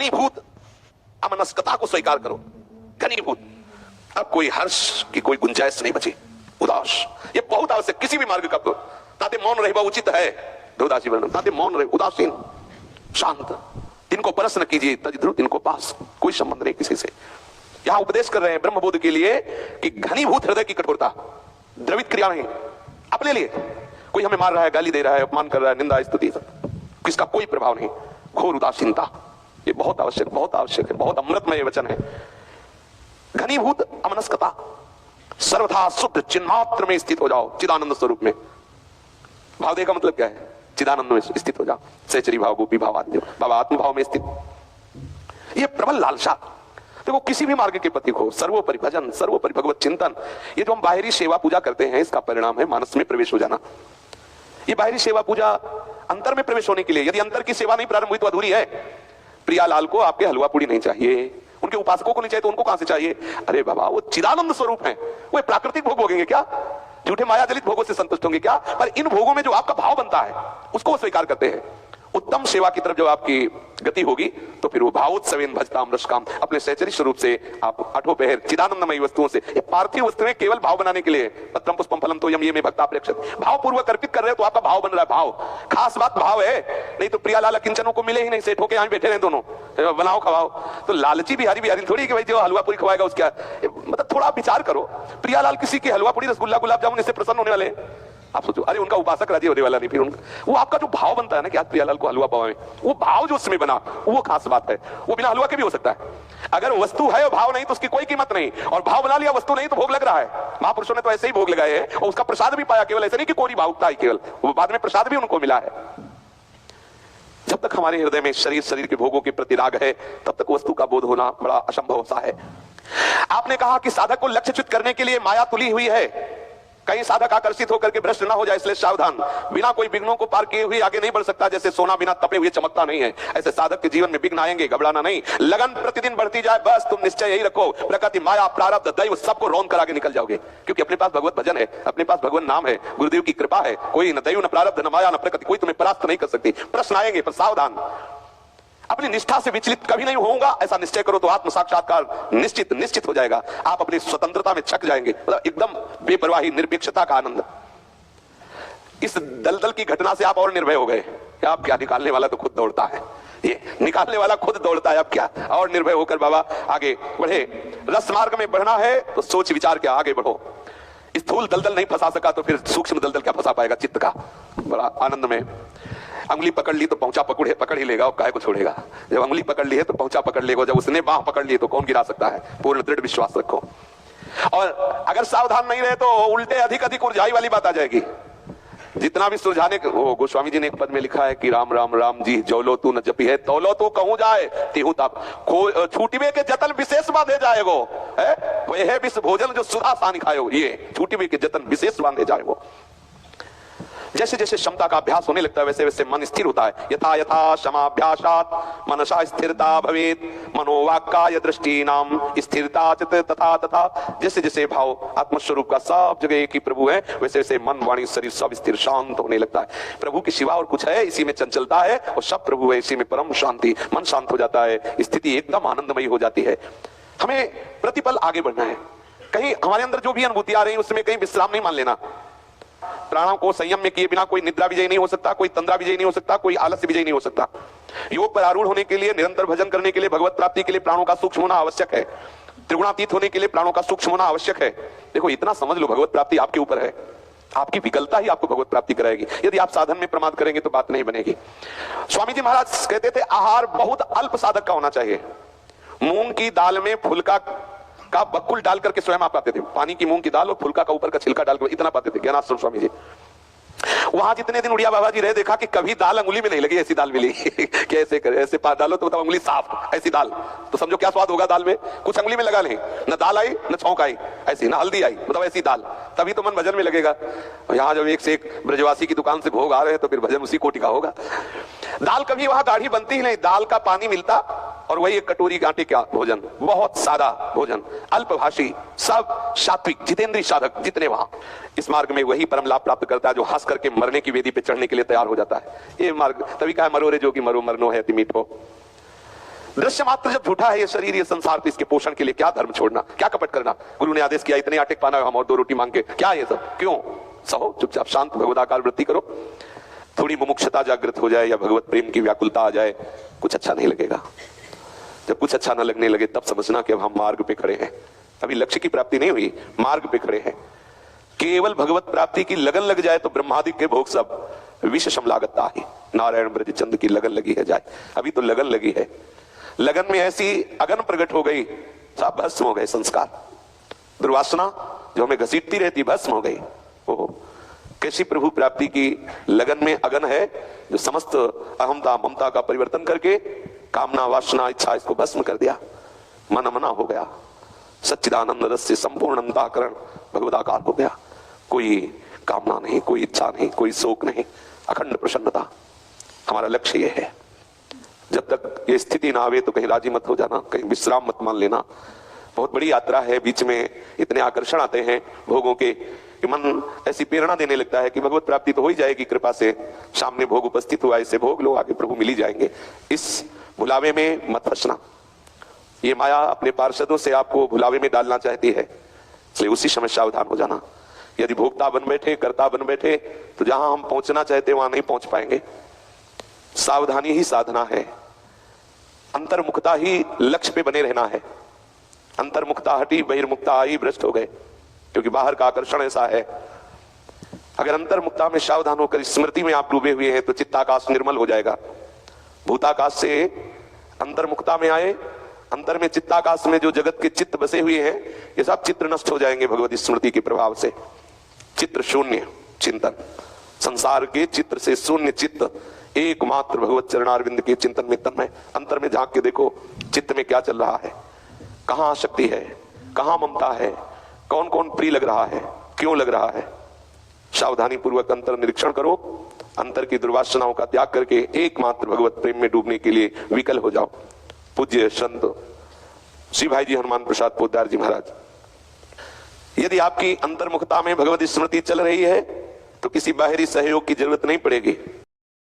घनीभूत अमनस्कता को स्वीकार करो। घनीभूत, अब कोई हर्ष की कोई गुंजाइश नहीं बची। उदास, ये बहुत आवश्यक किसी भी मार्ग का। ताते मौन रहना उचित है। देवदासी वर्णन, ताते मौन रहे, उदासीन, शांत, इनको परस न कीजिए, तजध्रुत इनको पास, कोई संबंध नहीं किसी से। यहां उपदेश कर रहे हैं ब्रह्मबोध के लिए कि घनीभूत हृदय की कठोरता, द्रवित क्रिया नहीं, अपने लिए। कोई हमें मार रहा है, गाली दे रहा है, अपमान कर रहा है, निंदा स्तुति, किसका कोई प्रभाव नहीं, घोर उदासीनता। ये बहुत आवश्यक, बहुत आवश्यक है, बहुत अमृतमय वचन है। घनीभूत अमनस्कता, सर्वथा शुद्ध चिन्मात्र में स्थित हो जाओ, चिदानंद स्वरूप में। भाव देह का मतलब क्या है? चिदानंद में स्थित हो जाओ। सहचरी भाव, गोपी भाव, आद्य बाबा आत्म भाव में स्थित। ये प्रबल लालसा। देखो किसी भी मार्ग के प्रतीक हो, सर्वोपरि भजन, सर्वोपरि भगवत चिंतन। ये जो हम बाहरी सेवा पूजा करते हैं, इसका परिणाम है मानस में प्रवेश हो जाना। ये बाहरी सेवा पूजा अंतर में प्रवेश होने के लिए, यदि अंतर की सेवा नहीं प्रारंभ हुई तो अधूरी है। प्रियालाल को आपके हलवा पूड़ी नहीं चाहिए, उनके उपासकों को नहीं चाहिए, तो उनको कहां से चाहिए? अरे बाबा, वो चिदानंद स्वरूप है, वो प्राकृतिक भोग भोगेंगे क्या? झूठे माया जलित भोगों से संतुष्ट होंगे क्या? पर इन भोगों में जो आपका भाव बनता है, उसको स्वीकार करते हैं। उत्तम सेवा की तरफ जब आपकी गति होगी, तो फिर वो भावोत्सवेन भजताम रसकाम, अपने सहचरी स्वरूप से आप अठो पहर चिदानंदमयी वस्तुओं से, ये पार्थिव वस्तुएं केवल भाव बनाने के लिए, पत्रम पुष्पम फलम तो यम ये में भक्ता प्रेक्षित, भाव पूर्वक अर्पित कर रहे हो तो आपका भाव बन रहा है। भाव खास बात भाव है, नहीं तो प्रियालाल किंचनों को मिले ही नहीं, सेठ होके यहां बैठे रहे दोनों, बनाओ खवाओ। तो लालची बिहारी बिहारी थोड़ी कि भाई जो हलवा पूरी खवाएगा उसका, मतलब थोड़ा विचार करो। प्रियालाल किसी के हलवा पूरी, रसगुल्ला, गुलाब जामुन इससे प्रसन्न होने वाले? आप सोचो, अरे उनका उपासक राजी होने वाला नहीं। फिर उनका वो आपका जो भाव बनता है ना कि आज प्रियालाल को हलवा पावे, वो भाव जो उसमें बना, वो खास बात है। वो बिना हलवा के भी हो सकता है। अगर वस्तु है और भाव नहीं तो उसकी कोई कीमत नहीं, और भाव बना लिया वस्तु नहीं तो भोग लग रहा है। महापुरुषों ने तो ऐसे ही भोग लगाए हैं, और उसका प्रसाद भी पाया, केवल ऐसे नहीं कि कोरी भावुकता ही, केवल वो बाद में प्रसाद भी उनको मिला है। जब तक हमारे हृदय में शरीर के भोगों के प्रति राग है, तब तक वस्तु का बोध होना बड़ा असंभव सा है। आपने कहा कि साधक को लक्ष्यच्युत करने के लिए माया तुली हुई है, कहीं साधक आकर्षित होकर के भ्रष्ट ना हो जाए, इसलिए सावधान। बिना कोई विघ्नों को पार किए हुए आगे नहीं बढ़ सकता। जैसे सोना बिना तपे हुए चमकता नहीं है, ऐसे साधक के जीवन में विघ्न आएंगे, घबराना नहीं। लगन प्रतिदिन बढ़ती जाए, बस तुम निश्चय यही रखो, प्रकृति, माया, प्रारब्ध, दैव सबको रौंद कर आगे निकल जाओगे। क्योंकि अपने पास भगवत भजन है, अपने पास भगवान नाम है, गुरुदेव की कृपा है। कोई न दैव, न प्रारब्ध, न माया, न प्रकृति, कोई तुम्हें परास्त नहीं कर सकती। प्रश्न आएंगे पर सावधान, अपनी निष्ठा से विचलित कभी नहीं होऊंगा, ऐसा निश्चय करो तो आत्म साक्षात्कार निश्चित हो जाएगा। आप अपनी स्वतंत्रता में छक जाएंगे, मतलब एकदम बेपरवाही, निरपेक्षता का आनंद। इस दलदल की घटना से आप और निर्भय हो गए। आप क्या, निकालने वाला तो खुद दौड़ता है, ये निकालने वाला खुद दौड़ता है। अब क्या और निर्भय होकर बाबा आगे बढ़े। रस मार्ग में बढ़ना है तो सोच विचार के आगे बढ़ो। स्थूल दलदल नहीं फंसा सका तो फिर सूक्ष्म दलदल क्या फंसा पाएगा चित्त का? बड़ा आनंद में अंगुली पकड़ ली तो पहुंचा पकड़ ही लेगा, और काहे को छोड़ेगा। जब अंगुली पकड़ ली है तो पहुंचा पकड़ लेगा, जब उसने बाह पकड़ ली तो कौन गिरा सकता है? पूर्ण दृढ़ विश्वास रखो। और अगर सावधान नहीं रहे तो उल्टे अधिक उलझाई वाली बात आ जाएगी। जितना भी सुलझाने, वो गोस्वामी जी ने एक पद में लिखा है कि राम राम राम जी जौलो तू न जपी है, तौलो तू कहूं जाए तिहु ताप, छूटिवे के जतन विशेष बांधे जाएगो है, वह विष भोजन जो सुधा सान खायो, ये छूटिवे के जतन विशेष बांधे जाएगो। जैसे जैसे क्षमता का अभ्यास होने लगता है, वैसे वैसे मन स्थिर होता है। यथा यथा क्षमाभ्यासात् मनसा स्थिरता भवेत्, मनोवाक्काय दृष्टिनाम स्थिरता चित तथा तथा। जैसे जैसे भाव आत्मस्वरूप का सब जगह एक ही प्रभु है, वैसे वैसे मन, वाणी, शरीर सब स्थिर शांत होने लगता है। प्रभु के सिवा और कुछ है, इसी में चंचलता है, और सब प्रभु है, इसी में परम शांति। मन शांत हो जाता है, स्थिति एकदम आनंदमयी हो जाती है। हमें प्रतिपल आगे बढ़ना है। कहीं हमारे अंदर जो भी अनुभूति आ रही है उसमें कहीं विश्राम नहीं मान लेना। प्राणों को संयम में किए बिना कोई निद्रा विजय नहीं हो सकता, कोई तंद्रा विजय नहीं हो सकता, कोई आलस्य विजय नहीं हो सकता। योग पर आरूढ़ होने के लिए, निरंतर भजन करने के लिए, भगवत प्राप्ति के लिए प्राणों का सूक्ष्म होना आवश्यक है। त्रिगुणातीत होने के लिए प्राणों का सूक्ष्म होना आवश्यक है। देखो इतना समझ लो, भगवत प्राप्ति आपके ऊपर है। आपकी विकलता ही आपको भगवत प्राप्ति कराएगी। यदि आप साधन में प्रमाद करेंगे तो बात नहीं बनेगी। स्वामी जी महाराज कहते थे आहार बहुत अल्प साधक का होना चाहिए। मूंग की दाल में फुलका का बकुल डाल करके स्वयं आप पाते थे, पानी की मूंग की दाल और फुलका का ऊपर का छिलका डाल कर इतना पाते थे ज्ञानाश्रम स्वामी जी। वहां जितने दिन उड़िया बाबा जी रहे, देखा कि कभी दाल अंगुली में नहीं लगी, ऐसी दाल मिली कि ऐसे करे, ऐसे डालो तो बताओ अंगुली साफ, ऐसी दाल तो समझो क्या स्वाद होगा दाल में। कुछ अंगुली में लगा नहीं, न दाल आई न छौंक आई, ऐसी न हल्दी आई, मतलब ऐसी दाल, तभी तो मन भजन में लगेगा। यहाँ जब एक से एक ब्रजवासी की दुकान से भोग आ रहे हैं तो फिर भजन उसी कोटि का होगा। दाल कभी वहां गाढ़ी बनती ही नहीं, दाल का पानी मिलता और वही एक कटोरी आटे का भोजन, बहुत सादा भोजन, अल्पभाषी, सब सात्विक, जितेंद्रीय साधक जितने वहां। इस मार्ग में वही परम लाभ प्राप्त करता है जो हंस करके मरने की वेदी पे चढ़ने के लिए तैयार हो जाता है। ये मार्ग तभी कहा मरो रे जो कि मरो मरनो है मीठो। दृश्य मात्र जब झूठा है ये शरीर ये संसार, तो इसके पोषण के लिए क्या धर्म छोड़ना, क्या कपट करना। गुरु ने आदेश किया इतने आटे पाना हम और 2 रोटी मांग के, क्या ये सब, क्यों। सहो चुपचाप शांत भगवदाकार वृत्ति करो। थोड़ी मुमुक्षता जागृत हो जाए या भगवत प्रेम की व्याकुलता आ जाए, कुछ अच्छा नहीं लगेगा। जब कुछ अच्छा न लगने लगे तब समझना कि अब हम मार्ग पे खड़े हैं, अभी लक्ष्य की प्राप्ति नहीं हुई, मार्ग पे खड़े हैं। केवल भगवत प्राप्ति की लगन लग जाए तो ब्रह्मादि के भोग सब विष लागत ही, नारायण ब्रज चंद की लगन लगी है जाए। अभी तो लगन लगी है, लगन में ऐसी अगन प्रकट हो गई, सब भस्म हो गए संस्कार। दुर्वासना जो हमें घसीटती रहती भस्म हो गई। ओहो, कैसी प्रभु प्राप्ति की लगन में अगन है, जो समस्त अहमता ममता का परिवर्तन करके कामना वासना इच्छा इसको भस्म कर दिया, मन मना हो गया, सच्चिदानंद रस से संपूर्ण अंतःकरण भगवदाकार हो गया। कोई कामना नहीं, कोई इच्छा नहीं, कोई शोक नहीं, अखंड प्रसन्नता। हमारा लक्ष्य यह है। जब तक ये स्थिति ना आवे तो कहीं राजी मत हो जाना, कहीं विश्राम मत मान लेना। बहुत बड़ी यात्रा है, बीच में इतने आकर्षण आते हैं भोगों के कि मन ऐसी प्रेरणा देने लगता है कि भगवत प्राप्ति तो हो ही जाएगी कृपा से, सामने भोग उपस्थित हुआ, इसे भोग लो, आगे प्रभु मिल ही जाएंगे। इस भुलावे में मत फंसना। ये माया अपने पार्षदों से आपको भुलावे में डालना चाहती है, इसलिए उसी समय सावधान हो जाना। यदि भोक्ता बन बैठे, कर्ता बन बैठे, तो जहां हम पहुंचना चाहते वहां नहीं पहुंच पाएंगे। सावधानी ही साधना है, अंतर्मुखता ही लक्ष्य पे बने रहना है। अंतर्मुखता हटी, बहिर्मुखता आई, भ्रष्ट हो गए, क्योंकि बाहर का आकर्षण ऐसा है। अगर अंतर्मुखता में सावधान होकर स्मृति में आप डूबे हुए हैं तो चित्ताकाश निर्मल हो जाएगा। भूताकाश से अंतर्मुखता में आए, अंतर में चित्ताकाश में जो जगत के चित्त बसे हुए हैं, ये सब चित्र नष्ट हो जाएंगे भगवत स्मृति के प्रभाव से। चित्र शून्य चिंतन, संसार के चित्र से शून्य चित्त, एकमात्र भगवत चरणारविंद के चिंतन में तन्मय। अंतर में झांक के देखो चित्त में क्या चल रहा है, कहां आसक्ति है, कहां ममता है, कौन कौन प्रिय लग रहा है, क्यों लग रहा है। सावधानी पूर्वक अंतर निरीक्षण करो, अंतर की दुर्वासनाओं का त्याग करके एकमात्र भगवत प्रेम में डूबने के लिए विकल हो जाओ। पूज्य संत श्री भाई जी हनुमान प्रसाद पोद्दार जी महाराज, यदि आपकी अंतर्मुखता में भगवत स्मृति चल रही है तो किसी बाहरी सहयोग की जरूरत नहीं पड़ेगी।